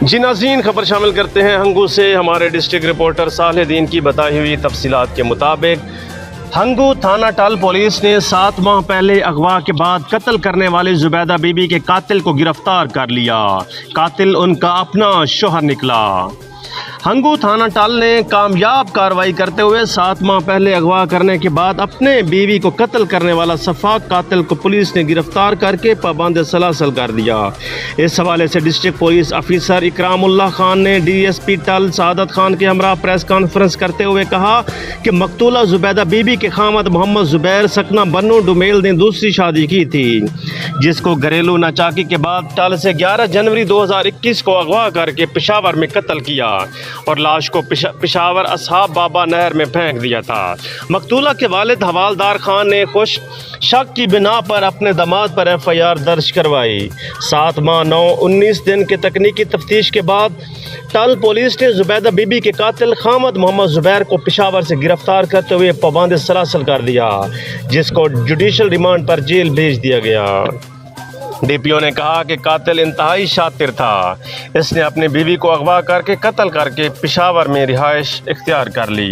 جی ناظرین، خبر شامل کرتے ہیں ہنگو سے۔ ہمارے ڈسٹرکٹ رپورٹر صالح الدین کی بتائی ہوئی تفصیلات کے مطابق ہنگو تھانہ ٹال پولیس نے 7 ماہ پہلے اغوا کے بعد قتل کرنے والے زبیدہ بی بی کے قاتل کو گرفتار کر لیا۔ قاتل ان کا اپنا شوہر نکلا۔ ہنگو تھانہ ٹال نے کامیاب کارروائی کرتے ہوئے 7 ماہ پہلے اغوا کرنے کے بعد اپنے بیوی کو قتل کرنے والا شفاق قاتل کو پولیس نے گرفتار کر کے پابند سلاسل کر دیا۔ اس حوالے سے ڈسٹرکٹ پولیس افیسر اکرام اللہ خان نے ڈی ایس پی ٹل سعادت خان کے ہمراہ پریس کانفرنس کرتے ہوئے کہا کہ مقتولہ زبیدہ بی بی کے خامد محمد زبیر سکنہ بنو ڈومیل نے دوسری شادی کی تھی، جس کو گھریلو ناچاکی کے بعد ٹل سے 11 جنوری 2021 کو اغوا کر کے پشاور میں قتل کیا اور لاش کو پشاور اصحاب بابا نہر میں پھینک دیا تھا۔ مقتولہ کے والد حوالدار خان نے خوش شک کی بنا پر اپنے داماد پر ایف آئی آر درج کروائی۔ 7 ماہ 9 19 دن کے تکنیکی تفتیش کے بعد ٹل پولیس نے زبیدہ بی بی کے قاتل خامد محمد زبیر کو پشاور سے گرفتار کرتے ہوئے پابند سلاسل کر دیا، جس کو جوڈیشل ریمانڈ پر جیل بھیج دیا گیا۔ ڈی پی او نے کہا کہ قاتل انتہائی شاطر تھا، اس نے اپنی بیوی کو اغوا کر کے قتل کر کے پشاور میں رہائش اختیار کر لی۔